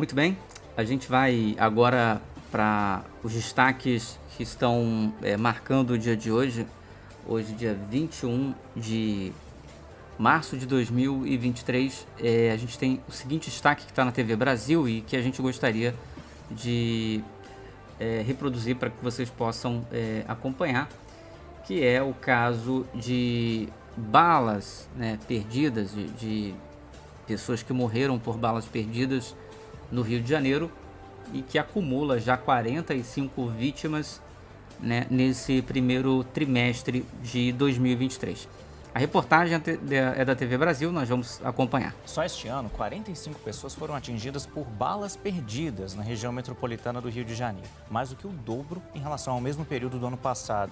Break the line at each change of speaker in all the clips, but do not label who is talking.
Muito bem, a gente vai agora para os destaques que estão marcando o dia de hoje. Hoje, dia 21 de março de 2023, a gente tem o seguinte destaque que está na TV Brasil e que a gente gostaria de reproduzir para que vocês possam acompanhar, que é o caso de balas, né, perdidas, de pessoas que morreram por balas perdidas no Rio de Janeiro e que acumula já 45 vítimas, né, nesse primeiro trimestre de 2023. A reportagem é da TV Brasil, nós vamos acompanhar.
Só este ano, 45 pessoas foram atingidas por balas perdidas na região metropolitana do Rio de Janeiro, mais do que o dobro em relação ao mesmo período do ano passado.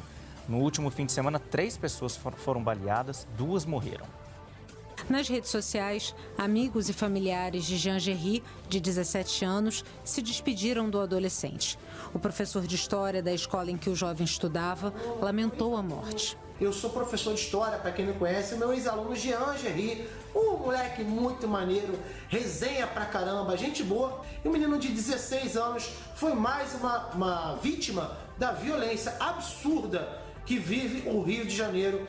No último fim de semana, 3 pessoas foram baleadas, 2 morreram.
Nas redes sociais, amigos e familiares de Jean Gerry, de 17 anos, se despediram do adolescente. O professor de história da escola em que o jovem estudava lamentou a morte.
Eu sou professor de história, para quem não conhece, meu ex-aluno Jean Gerry, um moleque muito maneiro, resenha pra caramba, gente boa. E um menino de 16 anos foi mais uma vítima da violência absurda que vive o Rio de Janeiro.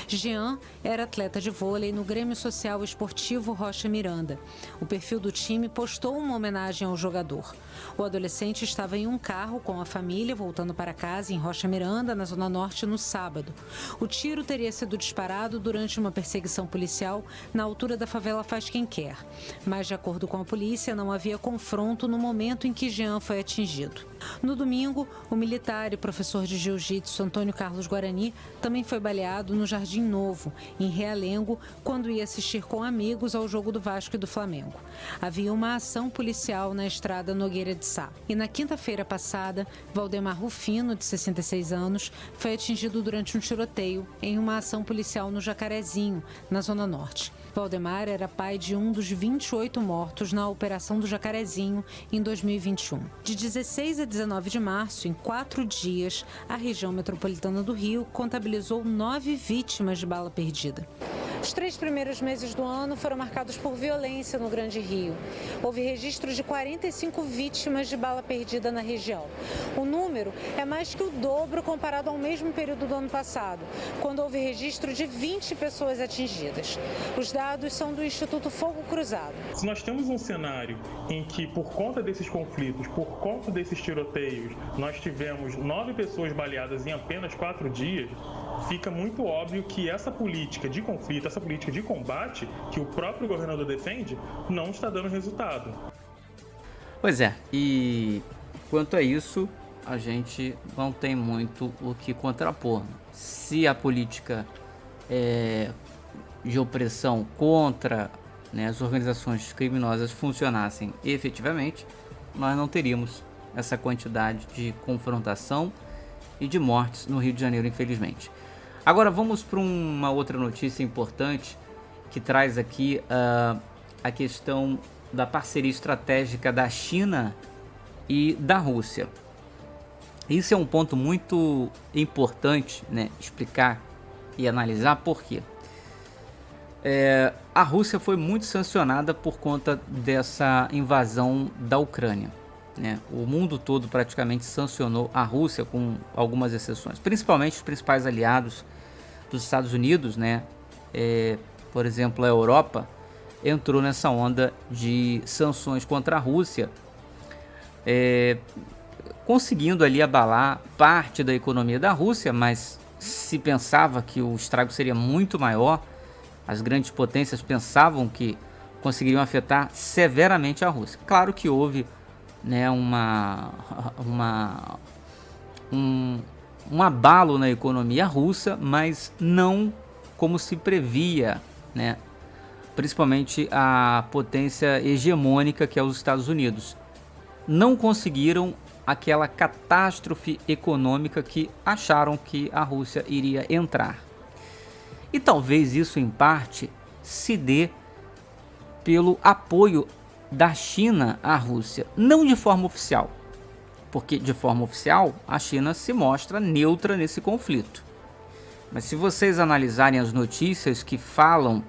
Jean era atleta de vôlei no Grêmio Social Esportivo Rocha Miranda. O perfil do time postou uma homenagem ao jogador. O adolescente estava em um carro com a família voltando para casa em Rocha Miranda, na Zona Norte, no sábado. O tiro teria sido disparado durante uma perseguição policial na altura da favela Faz Quem Quer. Mas, de acordo com a polícia, não havia confronto no momento em que Jean foi atingido. No domingo, o militar e professor de jiu-jitsu Antônio Carlos Guarani também foi baleado no Jardim Novo, em Realengo, quando ia assistir com amigos ao jogo do Vasco e do Flamengo. Havia uma ação policial na estrada Nogueira de Sá. E na quinta-feira passada, Valdemar Rufino, de 66 anos, foi atingido durante um tiroteio em uma ação policial no Jacarezinho, na Zona Norte. Valdemar era pai de um dos 28 mortos na Operação do Jacarezinho em 2021. De 16 a 19 de março, em 4 dias, a região metropolitana do Rio contabilizou 9 vítimas de bala perdida. Os 3 primeiros meses do ano foram marcados por violência no Grande Rio. Houve registro de 45 vítimas de bala perdida na região. O número é mais que o dobro comparado ao mesmo período do ano passado, quando houve registro de 20 pessoas atingidas. Os dados são do Instituto Fogo Cruzado.
Se nós temos um cenário em que, por conta desses conflitos, por conta desses tiroteios, nós tivemos 9 pessoas baleadas em apenas 4 dias, fica muito óbvio que essa política de conflito, essa política de combate que o próprio governador defende, não está dando resultado.
Pois é, e quanto a isso, a gente não tem muito o que contrapor. Se a política de opressão contra, né, as organizações criminosas funcionassem efetivamente, nós não teríamos essa quantidade de confrontação e de mortes no Rio de Janeiro, infelizmente. Agora vamos para uma outra notícia importante que traz aqui a questão da parceria estratégica da China e da Rússia. Isso é um ponto muito importante, né, explicar e analisar por quê. A Rússia foi muito sancionada por conta dessa invasão da Ucrânia, né? O mundo todo praticamente sancionou a Rússia, com algumas exceções, principalmente os principais aliados dos Estados Unidos, né? Por exemplo, a Europa entrou nessa onda de sanções contra a Rússia, conseguindo ali abalar parte da economia da Rússia, mas se pensava que o estrago seria muito maior. As grandes potências pensavam que conseguiriam afetar severamente a Rússia. Claro que houve, né, um abalo na economia russa, mas não como se previa, né? Principalmente a potência hegemônica que é os Estados Unidos. Não conseguiram aquela catástrofe econômica que acharam que a Rússia iria entrar. E talvez isso em parte se dê pelo apoio da China à Rússia, não de forma oficial, porque de forma oficial a China se mostra neutra nesse conflito. Mas se vocês analisarem as notícias que falam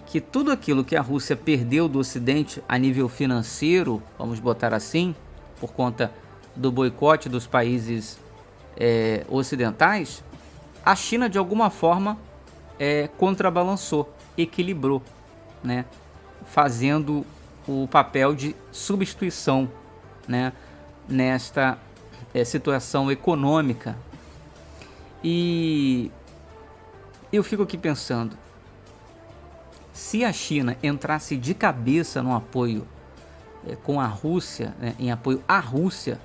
que tudo aquilo que a Rússia perdeu do Ocidente a nível financeiro, vamos botar assim, por conta do boicote dos países ocidentais, a China de alguma forma contrabalançou, equilibrou, né, fazendo o papel de substituição, né, nesta situação econômica. E eu fico aqui pensando, se a China entrasse de cabeça no apoio com a Rússia, né, em apoio à Rússia,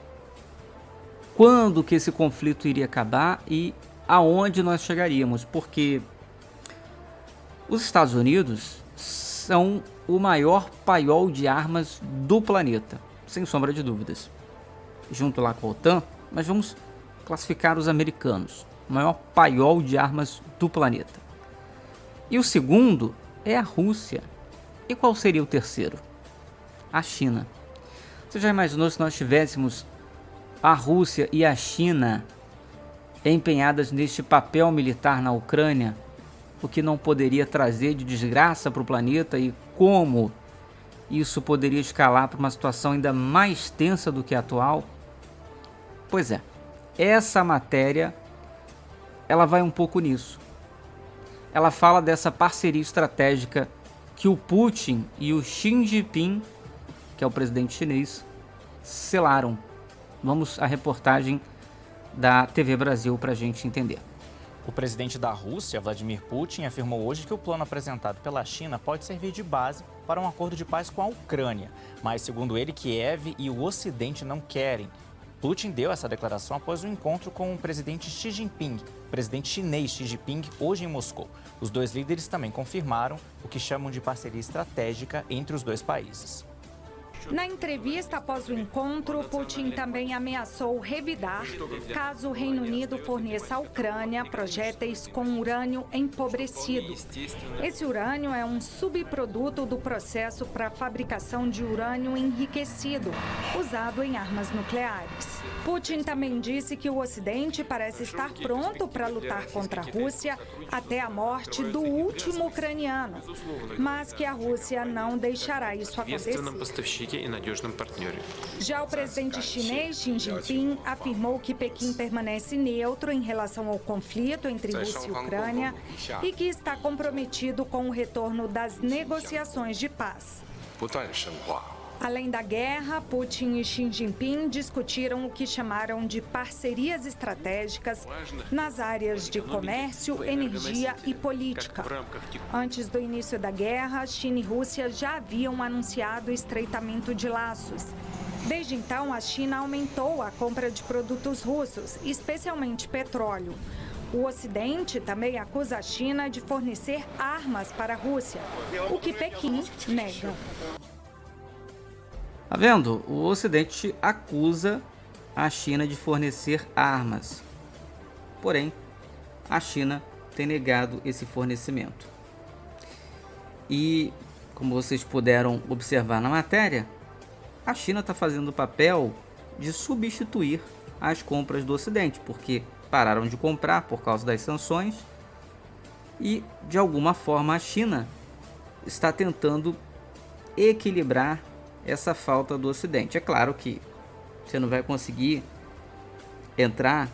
quando que esse conflito iria acabar e aonde nós chegaríamos? Porque os Estados Unidos são o maior paiol de armas do planeta, sem sombra de dúvidas. Junto lá com a OTAN, mas vamos classificar os americanos, o maior paiol de armas do planeta. E o segundo é a Rússia. E qual seria o terceiro? A China. Você já imaginou se nós tivéssemos a Rússia e a China empenhadas neste papel militar na Ucrânia, o que não poderia trazer de desgraça para o planeta e como isso poderia escalar para uma situação ainda mais tensa do que a atual? Pois é, essa matéria ela vai um pouco nisso. Ela fala dessa parceria estratégica que o Putin e o Xi Jinping, que é o presidente chinês, selaram. Vamos à reportagem da TV Brasil para a gente entender.
O presidente da Rússia, Vladimir Putin, afirmou hoje que o plano apresentado pela China pode servir de base para um acordo de paz com a Ucrânia. Mas, segundo ele, Kiev e o Ocidente não querem. Putin deu essa declaração após um encontro com o presidente Xi Jinping, presidente chinês Xi Jinping, hoje em Moscou. Os dois líderes também confirmaram o que chamam de parceria estratégica entre os dois países.
Na entrevista após o encontro, Putin também ameaçou revidar caso o Reino Unido forneça à Ucrânia projéteis com urânio empobrecido. Esse urânio é um subproduto do processo para a fabricação de urânio enriquecido, usado em armas nucleares. Putin também disse que o Ocidente parece estar pronto para lutar contra a Rússia até a morte do último ucraniano, mas que a Rússia não deixará isso acontecer. Já o presidente chinês Xi Jinping afirmou que Pequim permanece neutro em relação ao conflito entre Rússia e Ucrânia e que está comprometido com o retorno das negociações de paz. Além da guerra, Putin e Xi Jinping discutiram o que chamaram de parcerias estratégicas nas áreas de comércio, energia e política. Antes do início da guerra, China e Rússia já haviam anunciado o estreitamento de laços. Desde então, a China aumentou a compra de produtos russos, especialmente petróleo. O Ocidente também acusa a China de fornecer armas para a Rússia, o que Pequim nega.
Tá vendo? O Ocidente acusa a China de fornecer armas. Porém, a China tem negado esse fornecimento. E, como vocês puderam observar na matéria, a China está fazendo o papel de substituir as compras do Ocidente, porque pararam de comprar por causa das sanções e, de alguma forma, a China está tentando equilibrar essa falta do Ocidente. É claro que você não vai conseguir entrar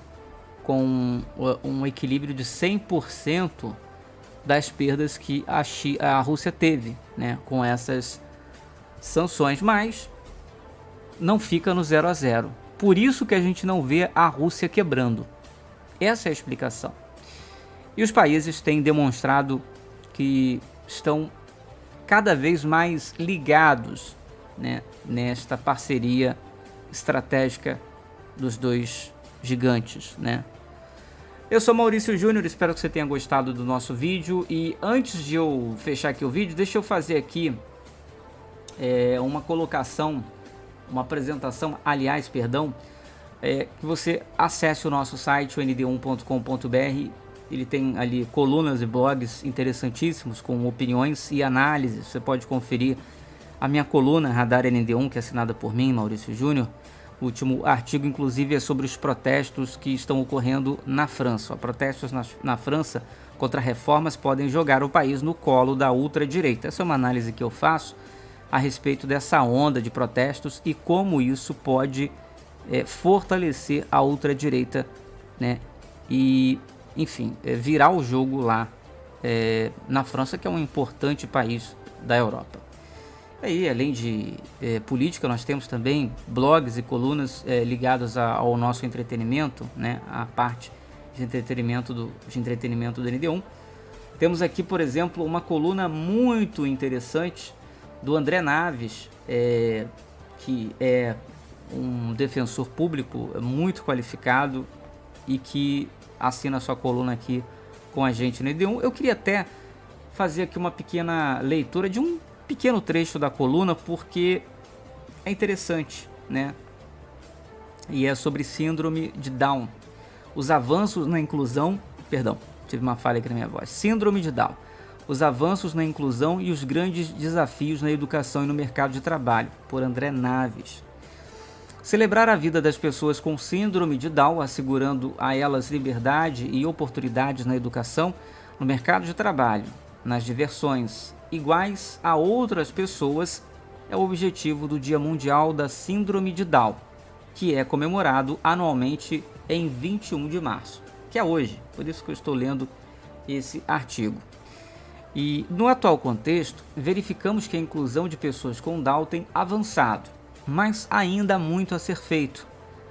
com um equilíbrio de 100% das perdas que a Rússia teve, né, com essas sanções, mas não fica no 0 a 0. Por isso que a gente não vê a Rússia quebrando. Essa é a explicação. E os países têm demonstrado que estão cada vez mais ligados, né, nesta parceria estratégica dos dois gigantes, né? Eu sou Maurício Júnior, espero que você tenha gostado do nosso vídeo. E antes de eu fechar aqui o vídeo, deixa eu fazer aqui uma colocação, uma apresentação, que você acesse o nosso site, o nd1.com.br. Ele tem ali colunas e blogs interessantíssimos com opiniões e análises. Você pode conferir a minha coluna Radar ND1, que é assinada por mim, Maurício Júnior. O último artigo, inclusive, é sobre os protestos que estão ocorrendo na França. Protestos na França contra reformas podem jogar o país no colo da ultradireita. Essa é uma análise que eu faço a respeito dessa onda de protestos e como isso pode fortalecer a ultradireita, né? E, enfim, virar o jogo lá na França, que é um importante país da Europa. Aí, além de política, nós temos também blogs e colunas ligadas ao nosso entretenimento, né? A parte de entretenimento do ND1. Temos aqui, por exemplo, uma coluna muito interessante do André Naves, que é um defensor público muito qualificado e que assina sua coluna aqui com a gente no ND1. Eu queria até fazer aqui uma pequena leitura de um pequeno trecho da coluna, porque é interessante, né? E é sobre síndrome de Down. Os avanços na inclusão... Perdão, tive uma falha aqui na minha voz. Síndrome de Down. Os avanços na inclusão e os grandes desafios na educação e no mercado de trabalho, por André Naves. Celebrar a vida das pessoas com síndrome de Down, assegurando a elas liberdade e oportunidades na educação, no mercado de trabalho, nas diversões, iguais a outras pessoas, é o objetivo do Dia Mundial da Síndrome de Down, que é comemorado anualmente em 21 de março, que é hoje, por isso que eu estou lendo esse artigo. E no atual contexto, verificamos que a inclusão de pessoas com Down tem avançado, mas ainda há muito a ser feito.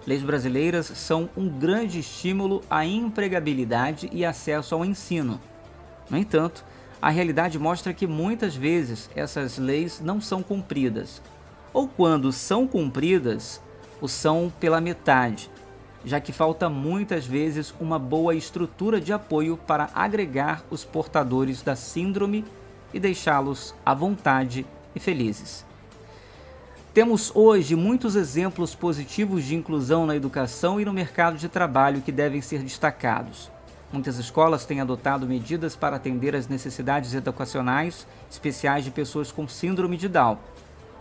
Leis brasileiras são um grande estímulo à empregabilidade e acesso ao ensino. No entanto, a realidade mostra que muitas vezes essas leis não são cumpridas, ou quando são cumpridas, o são pela metade, já que falta muitas vezes uma boa estrutura de apoio para agregar os portadores da síndrome e deixá-los à vontade e felizes. Temos hoje muitos exemplos positivos de inclusão na educação e no mercado de trabalho que devem ser destacados. Muitas escolas têm adotado medidas para atender às necessidades educacionais especiais de pessoas com síndrome de Down,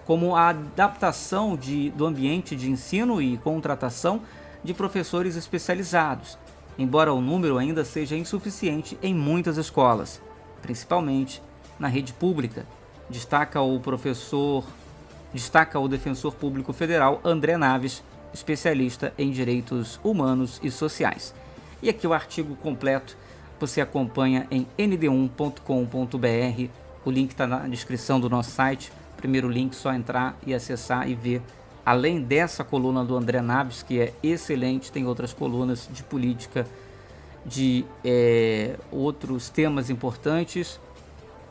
como a adaptação do ambiente de ensino e contratação de professores especializados, embora o número ainda seja insuficiente em muitas escolas, principalmente na rede pública, destaca o defensor público federal André Naves, especialista em direitos humanos e sociais. E aqui o artigo completo você acompanha em nd1.com.br. O link está na descrição do nosso site. Primeiro link, só entrar e acessar e ver. Além dessa coluna do André Naves, que é excelente, tem outras colunas de política, de outros temas importantes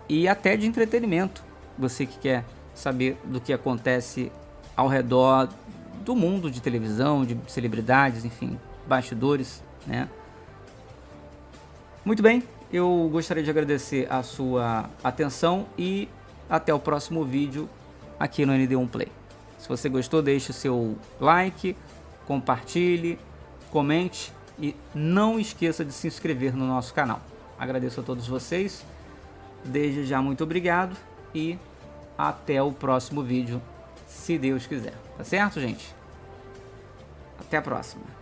e até de entretenimento. Você que quer saber do que acontece ao redor do mundo de televisão, de celebridades, enfim, bastidores, né? Muito bem, eu gostaria de agradecer a sua atenção e até o próximo vídeo aqui no ND1 Play. Se você gostou, deixe o seu like, compartilhe, comente e não esqueça de se inscrever no nosso canal. Agradeço a todos vocês, desde já muito obrigado e até o próximo vídeo, se Deus quiser. Tá certo, gente? Até a próxima.